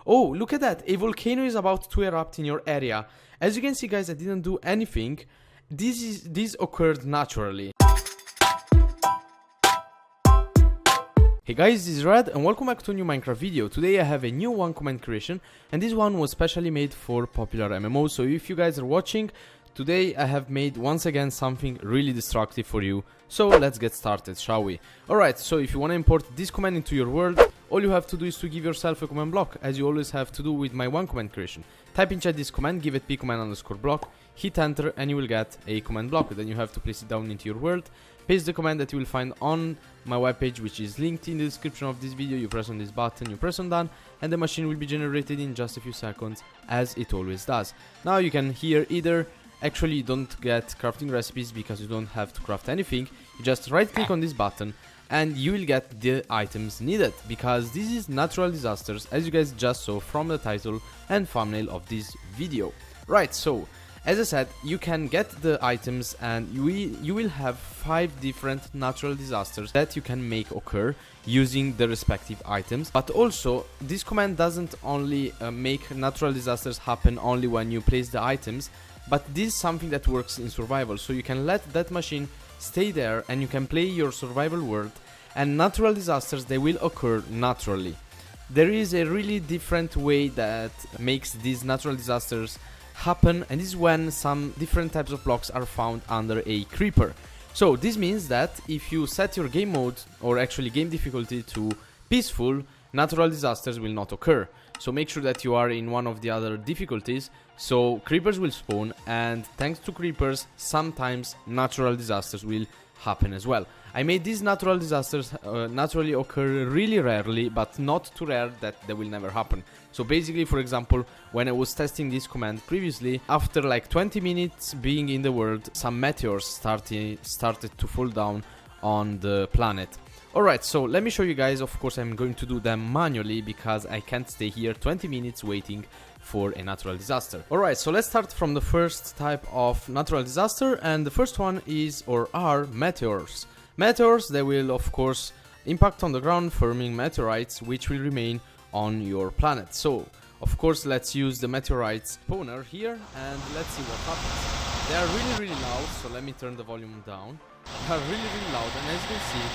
Oh, look at that, a volcano is about to erupt in your area. As you can see guys, I didn't do anything. This occurred naturally. Hey guys, this is Red and welcome back to a new Minecraft video. Today I have a new one comment creation and this one was specially made for popular MMOs. So if you guys are watching, today I have made once again something really destructive for you. So let's get started, shall we? Alright, so if you want to import this command into your world, all you have to do is to give yourself a command block, as you always have to do with my one comment creation. Type in chat this command, give it pcommand_block, hit enter and you will get a command block. Then you have to place it down into your world. Paste the command that you will find on my webpage, which is linked in the description of this video. You press on this button, you press on done, and the machine will be generated in just a few seconds, as it always does. Now you can here either, actually you don't get crafting recipes because you don't have to craft anything. You just right click on this button and you will get the items needed, because this is natural disasters, as you guys just saw from the title and thumbnail of this video. Right, so as I said, you can get the items and you will have 5 different natural disasters that you can make occur using the respective items. But also, this command doesn't only make natural disasters happen only when you place the items, but this is something that works in survival. So you can let that machine stay there and you can play your survival world, and natural disasters, they will occur naturally. There is a really different way that makes these natural disasters happen, and this is when some different types of blocks are found under a creeper. So this means that if you set your game mode, or actually game difficulty, to peaceful, natural disasters will not occur. So make sure that you are in one of the other difficulties, so creepers will spawn, and thanks to creepers sometimes natural disasters will happen as well. I made these natural disasters naturally occur really rarely, but not too rare that they will never happen. So basically, for example, when I was testing this command previously, after like 20 minutes being in the world, some meteors started to fall down on the planet. Alright, so let me show you guys. Of course I'm going to do them manually because I can't stay here 20 minutes waiting for a natural disaster. Alright, so let's start from the first type of natural disaster, and the first one is, or are, meteors. Meteors, they will of course impact on the ground, forming meteorites which will remain on your planet. So of course let's use the meteorites spawner here and let's see what happens. They are really loud, so let me turn the volume down. They are really loud, and as you can see,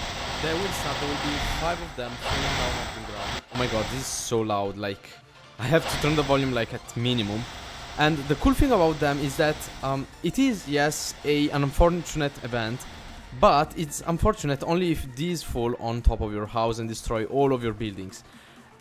there will be 5 of them falling down off the ground. Oh my god, this is so loud, like I have to turn the volume like at minimum. And the cool thing about them is that it is, yes, an unfortunate event, but it's unfortunate only if these fall on top of your house and destroy all of your buildings.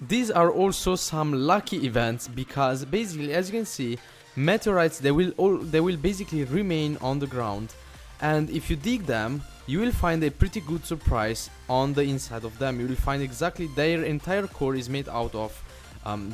These are also some lucky events, because basically, as you can see, meteorites, they will basically remain on the ground, and if you dig them, you will find a pretty good surprise on the inside of them. You will find exactly their entire core is made out of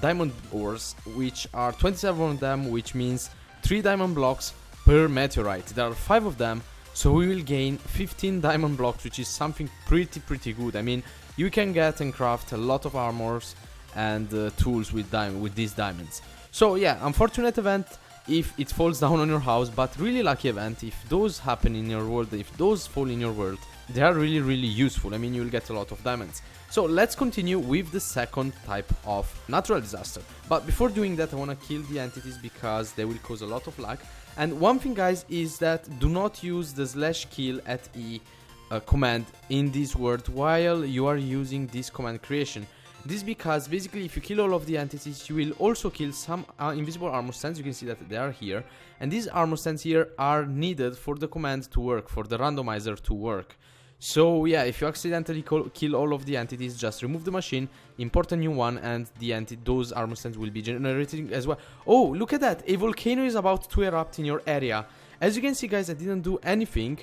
diamond ores, which are 27 of them, which means 3 diamond blocks per meteorite. There are 5 of them, so we will gain 15 diamond blocks, which is something pretty good. I mean, you can get and craft a lot of armors and tools with these diamonds. So yeah, unfortunate event if it falls down on your house, but really lucky event if those happen in your world. If those fall in your world, they are really useful. I mean, you will get a lot of diamonds. So let's continue with the second type of natural disaster. But before doing that, I want to kill the entities because they will cause a lot of lag. And one thing, guys, is that do not use the /kill at E command in this world while you are using this command creation. This because basically if you kill all of the entities, you will also kill some invisible armor stands. You can see that they are here, and these armor stands here are needed for the command to work, for the randomizer to work. So yeah, if you accidentally kill all of the entities, just remove the machine, import a new one, and those armor stands will be generating as well. Oh, look at that, a volcano is about to erupt in your area. As you can see, guys, I didn't do anything.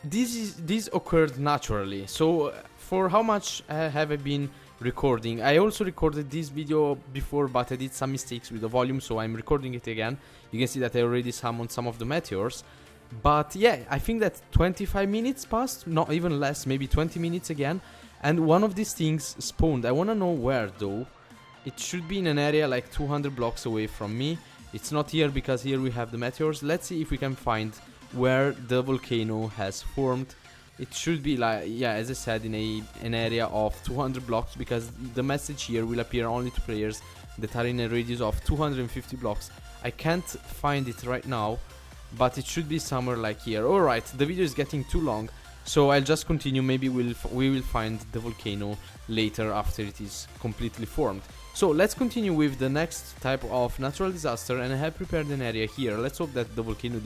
This occurred naturally. So for how much have I been recording? I also recorded this video before, but I did some mistakes with the volume, so I'm recording it again. You can see that I already summoned some of the meteors. But yeah, I think that 25 minutes passed, not even less, maybe 20 minutes again, and one of these things spawned. I want to know where though. It should be in an area like 200 blocks away from me. It's not here because here we have the meteors. Let's see if we can find where the volcano has formed. It should be like, yeah, as I said, in an area of 200 blocks, because the message here will appear only to players that are in a radius of 250 blocks. I can't find it right now, but it should be somewhere like here. Alright, the video is getting too long, so I'll just continue. Maybe we will find the volcano later after it is completely formed. So let's continue with the next type of natural disaster, and I have prepared an area here. Let's hope that the volcano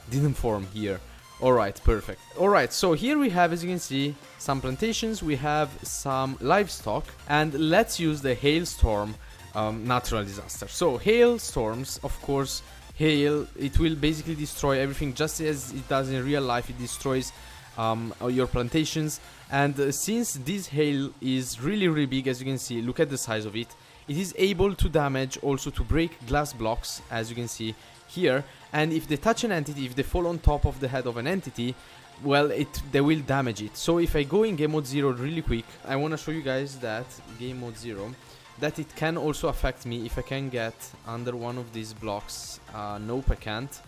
didn't form here. Alright, perfect. Alright, so here we have, as you can see, some plantations, we have some livestock, and let's use the hailstorm natural disaster. So hailstorms, of course, hail, it will basically destroy everything just as it does in real life. It destroys your plantations, and since this hail is really big, as you can see, look at the size of it. It is able to damage, also to break glass blocks, as you can see here. And if they touch an entity, if they fall on top of the head of an entity, well, they will damage it. So if I go in game mode 0 really quick, I want to show you guys that game mode 0, that it can also affect me if I can get under one of these blocks. Nope, I can't.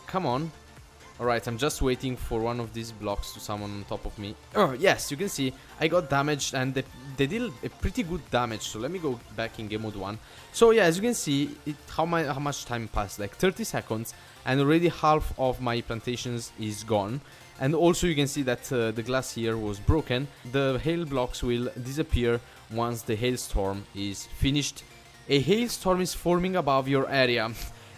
Come on. Alright, I'm just waiting for one of these blocks to summon on top of me. Oh, yes, you can see I got damaged, and they did a pretty good damage. So let me go back in game mode 1. So yeah, as you can see, how much time passed, like 30 seconds, and already half of my plantations is gone. And also you can see that the glass here was broken. The hail blocks will disappear once the hailstorm is finished. A hailstorm is forming above your area.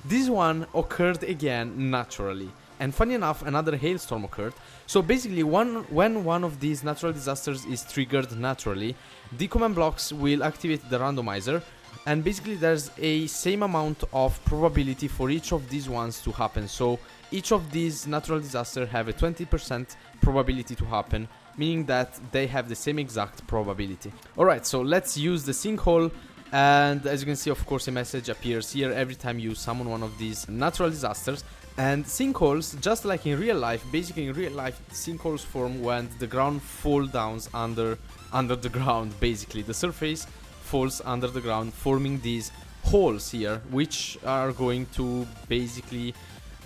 This one occurred again naturally. And funny enough, another hailstorm occurred. So basically, when one of these natural disasters is triggered naturally, the command blocks will activate the randomizer, and basically there's a same amount of probability for each of these ones to happen. So each of these natural disasters have a 20% probability to happen, meaning that they have the same exact probability. Alright, so let's use the sinkhole. And as you can see, of course, a message appears here every time you summon one of these natural disasters. And sinkholes, just like in real life, basically in real life, sinkholes form when the ground falls down under the ground. Basically, the surface falls under the ground, forming these holes here, which are going to basically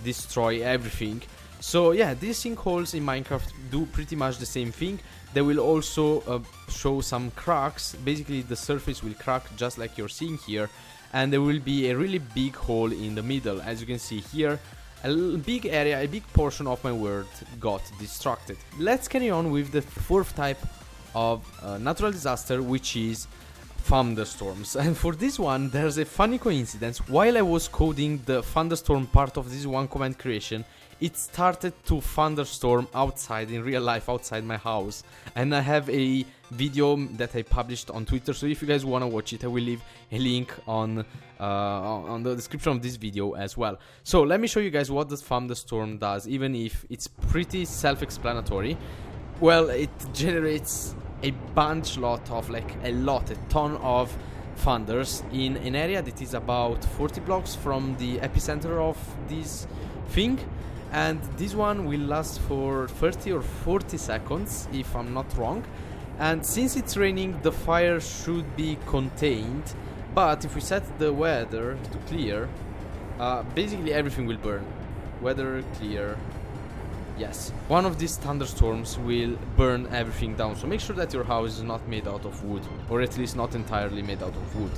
destroy everything. So yeah, these sinkholes in Minecraft do pretty much the same thing. They will also show some cracks. Basically, the surface will crack just like you're seeing here, and there will be a really big hole in the middle. As you can see here, a big area, a big portion of my world got destructed. Let's carry on with the fourth type of natural disaster, which is thunderstorms. And for this one, there's a funny coincidence. While I was coding the thunderstorm part of this one command creation, it started to thunderstorm outside, in real life, outside my house. And I have a video that I published on Twitter, so if you guys want to watch it, I will leave a link on the description of this video as well. So let me show you guys what the thunderstorm does, even if it's pretty self-explanatory. Well, it generates a ton of thunders in an area that is about 40 blocks from the epicenter of this thing. And this one will last for 30 or 40 seconds, if I'm not wrong. And since it's raining, the fire should be contained. But if we set the weather to clear, basically everything will burn. Weather clear. Yes. One of these thunderstorms will burn everything down. So make sure that your house is not made out of wood, or at least not entirely made out of wood.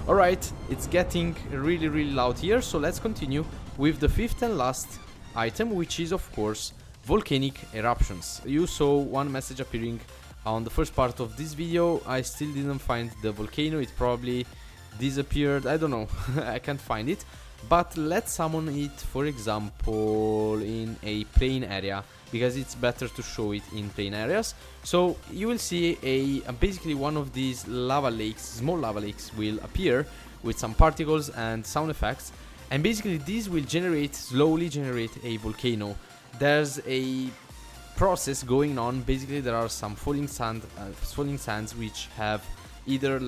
Alright, it's getting really loud here. So let's continue with the fifth and last item, which is of course volcanic eruptions. You saw one message appearing on the first part of this video. I still didn't find the volcano. It probably disappeared. I don't know. I can't find it. But let's summon it, for example, in a plain area, because it's better to show it in plain areas. So you will see basically one of these lava lakes, small lava lakes, will appear with some particles and sound effects. And basically these will slowly generate a volcano. There's a process going on. Basically there are some falling sands which have either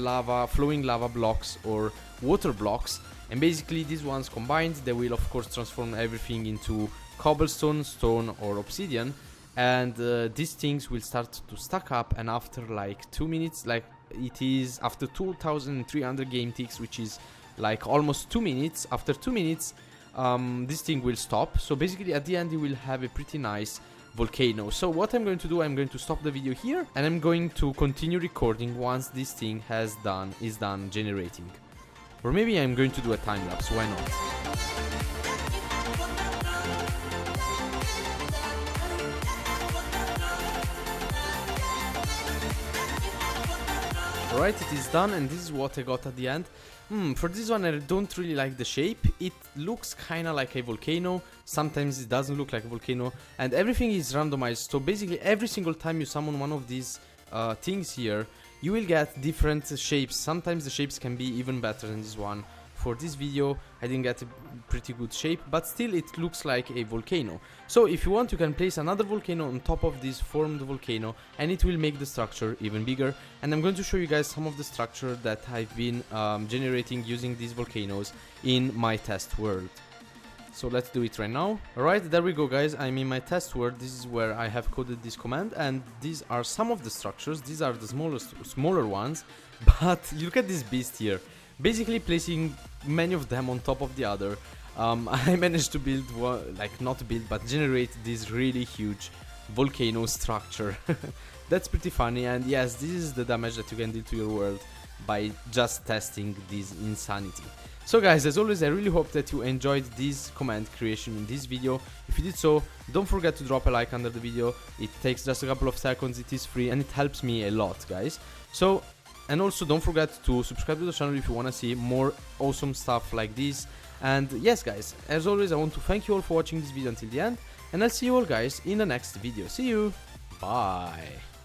flowing lava blocks or water blocks. And basically these ones combined, they will of course transform everything into cobblestone, stone or obsidian. And these things will start to stack up, and after like 2 minutes, like it is after 2300 game ticks, which is like almost 2 minutes, after 2 minutes this thing will stop. So basically at the end you will have a pretty nice volcano. So what I'm going to do, I'm going to stop the video here, and I'm going to continue recording once this thing is done generating. or maybe I'm going to do a time lapse, why not? Alright, it is done, and this is what I got at the end. For this one I don't really like the shape. It looks kinda like a volcano, sometimes it doesn't look like a volcano, and everything is randomized, so basically every single time you summon one of these things here, you will get different shapes. Sometimes the shapes can be even better than this one. For this video I didn't get a pretty good shape, but still it looks like a volcano. So if you want, you can place another volcano on top of this formed volcano, and it will make the structure even bigger. And I'm going to show you guys some of the structure that I've been generating using these volcanoes in my test world. So let's do it right now. Alright, there we go guys, I'm in my test world. This is where I have coded this command, and these are some of the structures. These are the smaller ones, but look at this beast here. Basically placing many of them on top of the other. I managed to build one, like not build, but generate this really huge volcano structure. That's pretty funny, and yes, this is the damage that you can deal to your world by just testing this insanity. So guys, as always, I really hope that you enjoyed this command creation in this video. If you did so, don't forget to drop a like under the video. It takes just a couple of seconds, it is free, and it helps me a lot, guys. So, and also don't forget to subscribe to the channel if you want to see more awesome stuff like this. And yes guys, as always, I want to thank you all for watching this video until the end, and I'll see you all guys in the next video. See you, bye.